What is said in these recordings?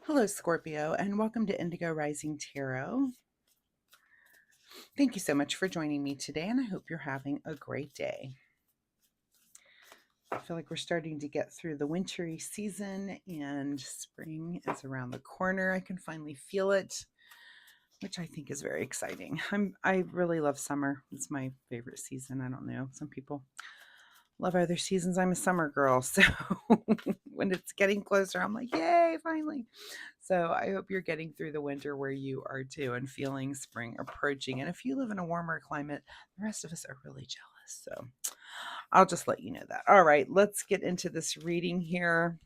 Hello, Scorpio, and welcome to Indigo Rising Tarot. Thank you so much for joining me today, and I hope you're having a great day. I feel like we're starting to get through the wintry season, and spring is around the corner. I can finally feel it, which I think is very exciting. I really love summer. It's my favorite season. I don't know. Some people love other seasons. I'm a summer girl, so when it's getting closer, I'm like, yay, finally. So I hope you're getting through the winter where you are too and feeling spring approaching. And if you live in a warmer climate, the rest of us are really jealous. So I'll just let you know that. All right, let's get into this reading here.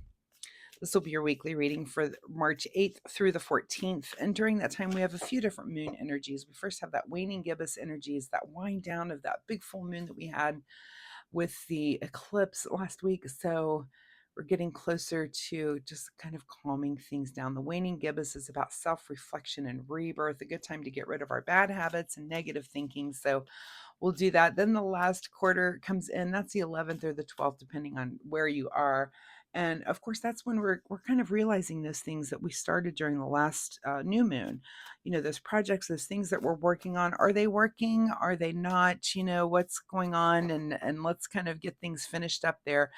This will be your weekly reading for March 8th through the 14th. And during that time, we have a few different moon energies. We first have that waning gibbous energies, that wind down of that big full moon that we had with the eclipse last week. So we're getting closer to just kind of calming things down. The waning gibbous is about self-reflection and rebirth, a good time to get rid of our bad habits and negative thinking. So we'll do that. Then the last quarter comes in. That's the 11th or the 12th, depending on where you are. And of course, that's when we're kind of realizing those things that we started during the last new moon. You know, those projects, those things that we're working on. Are they working? Are they not? You know, what's going on? And let's kind of get things finished up there,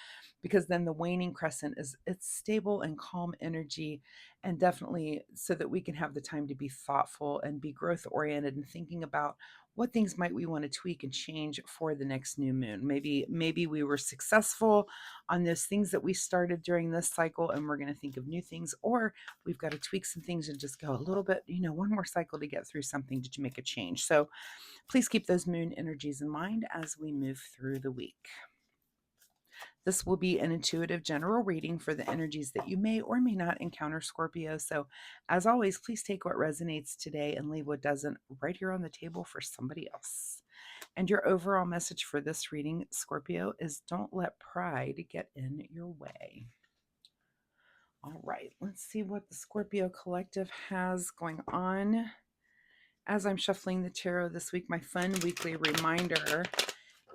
because then the waning crescent is it's stable and calm energy, and definitely so that we can have the time to be thoughtful and be growth oriented and thinking about what things might we want to tweak and change for the next new moon. Maybe we were successful on those things that we started during this cycle, and we're going to think of new things, or we've got to tweak some things and just go a little bit, one more cycle to get through something to make a change. So please keep those moon energies in mind as we move through the week. This will be an intuitive general reading for the energies that you may or may not encounter, Scorpio. So, as always, please take what resonates today and leave what doesn't right here on the table for somebody else. And your overall message for this reading, Scorpio, is don't let pride get in your way. All right, let's see what the Scorpio Collective has going on. As I'm shuffling the tarot this week, my fun weekly reminder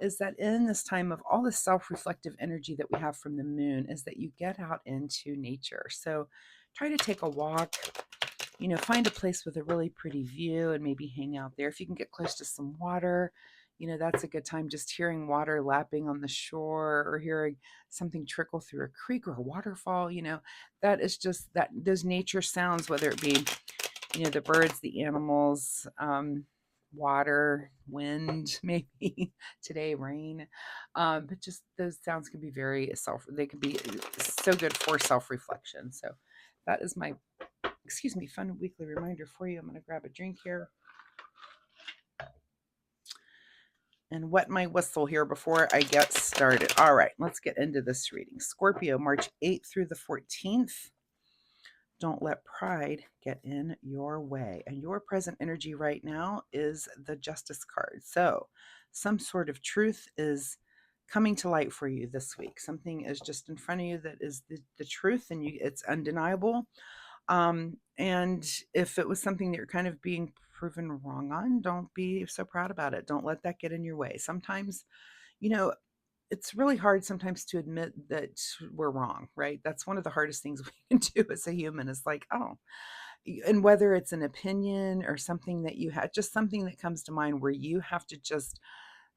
is that in this time of all the self-reflective energy that we have from the moon is that you get out into nature. So try to take a walk, find a place with a really pretty view and maybe hang out there. If you can get close to some water, that's a good time. Just hearing water lapping on the shore or hearing something trickle through a creek or a waterfall, that is just that those nature sounds, whether it be, the birds, the animals, water, wind, maybe today, rain. But just those sounds can be they can be so good for self-reflection. So that is my, fun weekly reminder for you. I'm going to grab a drink here and wet my whistle here before I get started. All right, let's get into this reading. Scorpio, March 8th through the 14th. Don't let pride get in your way. And your present energy right now is the Justice card. So some sort of truth is coming to light for you this week. Something is just in front of you that is the truth, and it's undeniable. And if it was something that you're kind of being proven wrong on, don't be so proud about it. Don't let that get in your way. Sometimes, you know, it's really hard sometimes to admit that we're wrong, right? That's one of the hardest things we can do as a human is like, oh, and whether it's an opinion or something that you had, just something that comes to mind where you have to just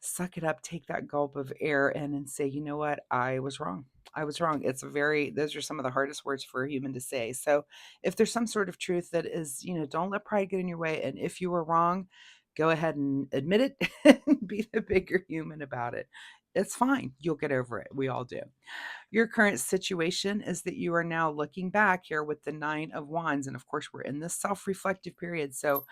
suck it up, take that gulp of air in and say, you know what? I was wrong. I was wrong. Those are some of the hardest words for a human to say. So if there's some sort of truth that is, don't let pride get in your way. And if you were wrong, go ahead and admit it and be the bigger human about it. It's fine. You'll get over it. We all do. Your current situation is that you are now looking back here with the Nine of Wands. And of course, we're in this self-reflective period. So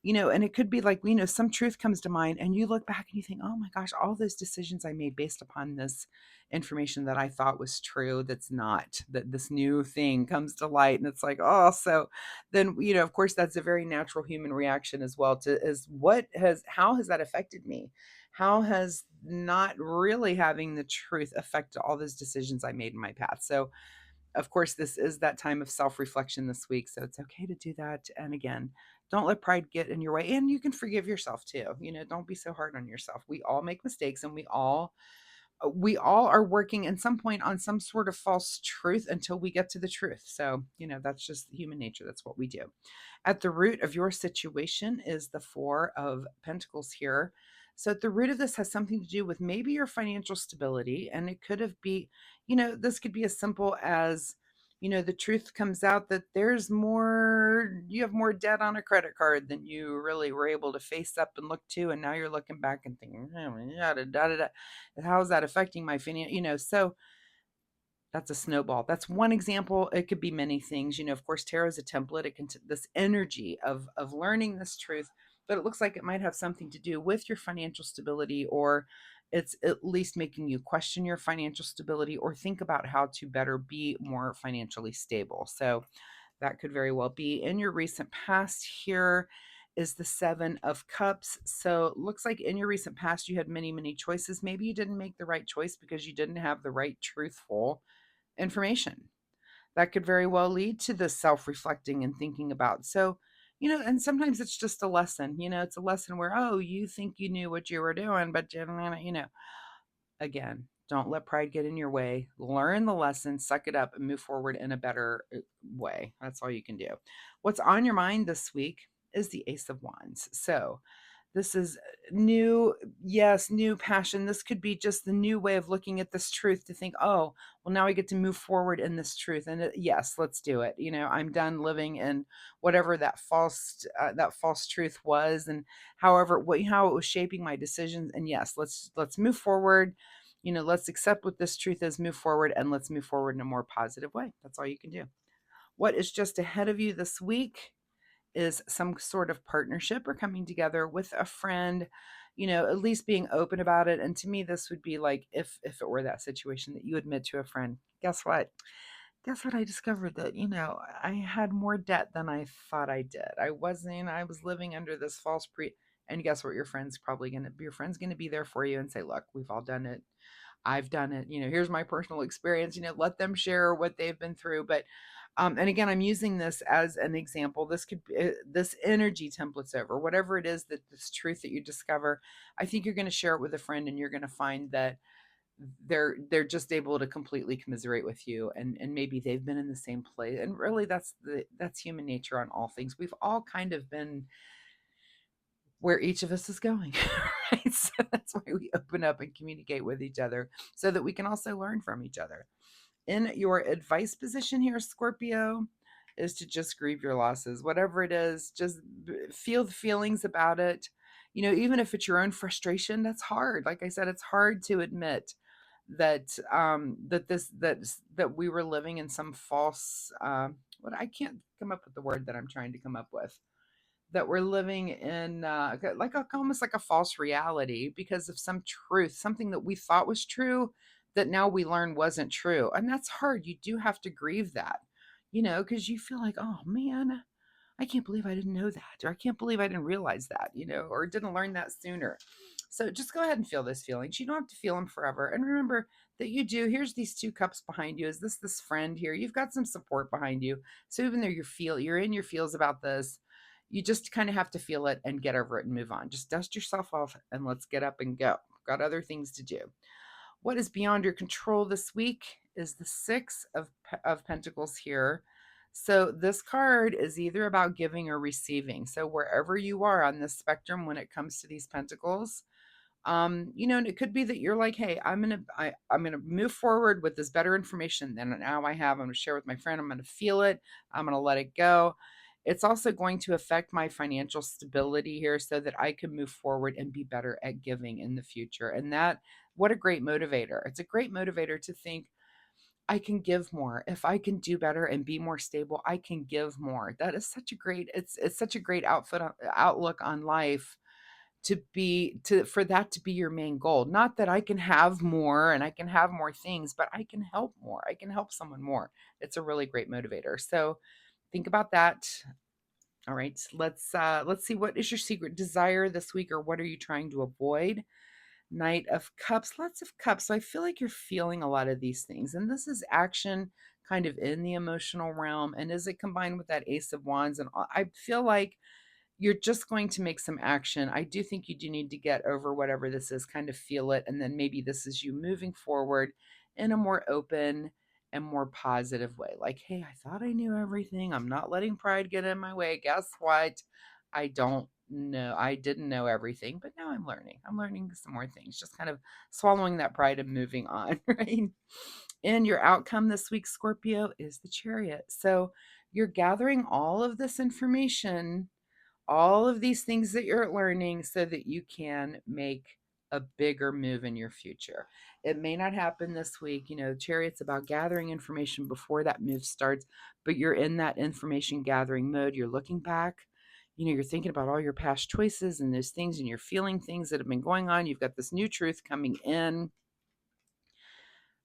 and it could be like, some truth comes to mind and you look back and you think, oh my gosh, all those decisions I made based upon this information that I thought was true, that's not, that this new thing comes to light. And it's like, oh, so then, of course, that's a very natural human reaction as well how has that affected me? How has not really having the truth affected all those decisions I made in my path? So of course, this is that time of self-reflection this week, so it's okay to do that. And again, don't let pride get in your way, and you can forgive yourself too. Don't be so hard on yourself. We all make mistakes, and we all we all are working at some point on some sort of false truth until we get to the truth. So, that's just human nature. That's what we do. At the root of your situation is the Four of Pentacles here. So, at the root of this has something to do with maybe your financial stability. And it could have be, this could be as simple as, the truth comes out that you have more debt on a credit card than you really were able to face up and look to. And now you're looking back and thinking, oh, yeah, da, da, da, da. How is that affecting my finance? So that's a snowball. That's one example. It could be many things. Of course, tarot is a template. It can this energy of learning this truth, but it looks like it might have something to do with your financial stability, or it's at least making you question your financial stability or think about how to better be more financially stable. So that could very well be in your recent past. Here is the Seven of Cups. So it looks like in your recent past, you had many, many choices. Maybe you didn't make the right choice because you didn't have the right truthful information. That could very well lead to the self-reflecting and thinking about. So, and sometimes it's just a lesson. It's a lesson where, oh, you think you knew what you were doing, but again, don't let pride get in your way. Learn the lesson, suck it up, and move forward in a better way. That's all you can do. What's on your mind this week is the Ace of Wands. So, this is new, yes, new passion. This could be just the new way of looking at this truth to think, oh, well, now I get to move forward in this truth. And yes, let's do it. I'm done living in whatever that false truth was, and how it was shaping my decisions. And yes, let's move forward. Let's accept what this truth is, move forward, and let's move forward in a more positive way. That's all you can do. What is just ahead of you this week is some sort of partnership or coming together with a friend, at least being open about it. And to me, this would be like if it were that situation that you admit to a friend, guess what I discovered, that I had more debt than I thought I did. I was living under this false and guess what, your friend's gonna be there for you and say, look, we've all done it. I've done it. Here's my personal experience. Let them share what they've been through. But, and again, I'm using this as an example. This could be this energy templates over whatever it is, that this truth that you discover. I think you're going to share it with a friend, and you're going to find that they're just able to completely commiserate with you, and maybe they've been in the same place. And really, that's human nature on all things. We've all kind of been where each of us is going, right? So that's why we open up and communicate with each other, so that we can also learn from each other. In your advice position here, Scorpio, is to just grieve your losses. Whatever it is, just feel the feelings about it. Even if it's your own frustration, that's hard. Like I said, it's hard to admit that we were living in some false what I can't come up with the word that I'm trying to come up with, that we're living in almost like a false reality because of some truth, something that we thought was true that now we learn wasn't true. And that's hard. You do have to grieve that, because you feel like, oh man, I can't believe I didn't know that, or I can't believe I didn't realize that, or didn't learn that sooner. So just go ahead and feel those feelings. You don't have to feel them forever. And remember that you do. Here's these two cups behind you. Is this friend here? You've got some support behind you. So even though you're in your feels about this, you just kind of have to feel it and get over it and move on. Just dust yourself off and let's get up and go. Got other things to do. What is beyond your control this week is the Six of Pentacles here. So this card is either about giving or receiving. So wherever you are on this spectrum when it comes to these pentacles, and it could be that you're like, hey, I'm gonna move forward with this better information than now I have. I'm gonna share with my friend. I'm gonna feel it. I'm gonna let it go. It's also going to affect my financial stability here so that I can move forward and be better at giving in the future. And what a great motivator. It's a great motivator to think, I can give more. If I can do better and be more stable, I can give more. That is such a great, it's such a great outlook on life, for that to be your main goal. Not that I can have more and I can have more things, but I can help more. I can help someone more. It's a really great motivator. So think about that. All right, let's see, what is your secret desire this week, or what are you trying to avoid? Knight of Cups, lots of cups. So I feel like you're feeling a lot of these things, and this is action kind of in the emotional realm. And is it combined with that Ace of Wands? And I feel like you're just going to make some action. I do think you do need to get over whatever this is, kind of feel it, and then maybe this is you moving forward in a more open and more positive way. Like, hey, I thought I knew everything. I'm not letting pride get in my way. Guess what? I don't know. I didn't know everything, but now I'm learning. I'm learning some more things. Just kind of swallowing that pride and moving on, right? And your outcome this week, Scorpio, is the Chariot. So you're gathering all of this information, all of these things that you're learning so that you can make a bigger move in your future. It may not happen this week. Chariot's about gathering information before that move starts, but you're in that information gathering mode. You're looking back, you're thinking about all your past choices and those things, and you're feeling things that have been going on. You've got this new truth coming in.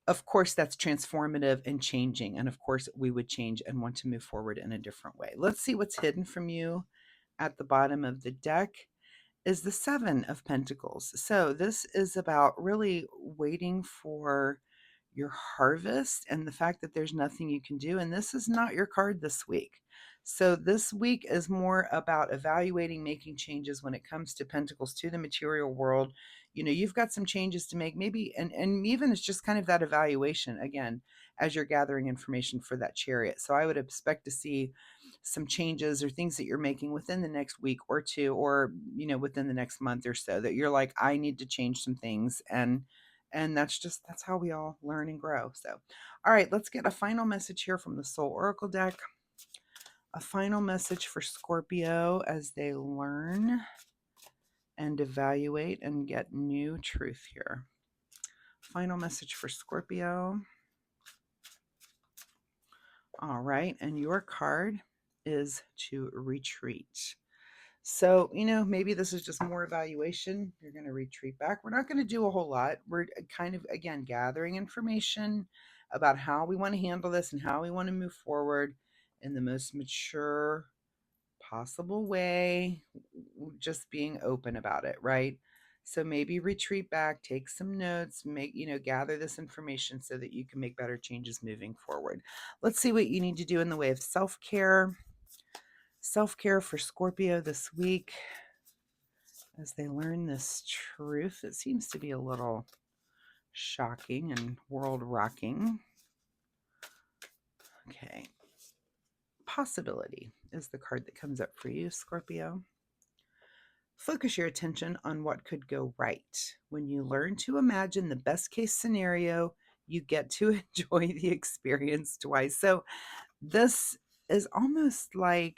Of course, that's transformative and changing. And of course, we would change and want to move forward in a different way. Let's see what's hidden from you at the bottom of the deck is the Seven of Pentacles. So this is about really waiting for your harvest and the fact that there's nothing you can do. And this is not your card this week. So this week is more about evaluating, making changes when it comes to Pentacles, to the material world. You've got some changes to make, maybe, and even it's just kind of that evaluation again as you're gathering information for that Chariot. So I would expect to see some changes or things that you're making within the next week or two, or within the next month or so, that you're like, I need to change some things. And that's how we all learn and grow. So all right, let's get a final message here from the Soul Oracle deck. A final message for Scorpio as they learn and evaluate and get new truth here. Final message for Scorpio. All right, and your card is to retreat. So, maybe this is just more evaluation. You're going to retreat back. We're not going to do a whole lot. We're kind of, again, gathering information about how we want to handle this and how we want to move forward in the most mature possible way, just being open about it, right? So maybe retreat back, take some notes, gather this information so that you can make better changes moving forward. Let's see what you need to do in the way of self-care. Self-care for Scorpio this week as they learn this truth. It seems to be a little shocking and world-rocking. Okay. Possibility is the card that comes up for you, Scorpio. Focus your attention on what could go right. When you learn to imagine the best case scenario, you get to enjoy the experience twice. So this is almost like,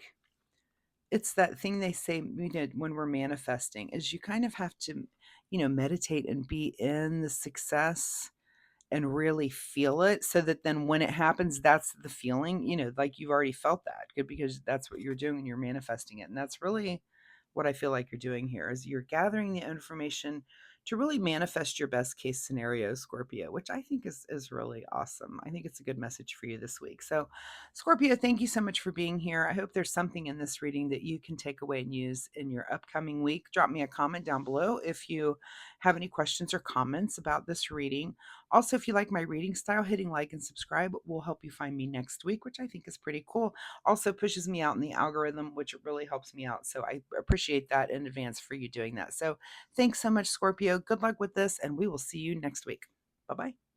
it's that thing they say when we're manifesting, is you kind of have to, meditate and be in the success and really feel it, so that then when it happens, that's the feeling, like you've already felt that good, because that's what you're doing and you're manifesting it. And that's really what I feel like you're doing here, is you're gathering the information to really manifest your best case scenario, Scorpio, which I think is really awesome. I think it's a good message for you this week. So Scorpio, thank you so much for being here. I hope there's something in this reading that you can take away and use in your upcoming week. Drop me a comment down below if you have any questions or comments about this reading. Also, if you like my reading style, hitting like and subscribe will help you find me next week, which I think is pretty cool. Also pushes me out in the algorithm, which really helps me out. So I appreciate that in advance for you doing that. So thanks so much, Scorpio. Good luck with this, and we will see you next week. Bye-bye.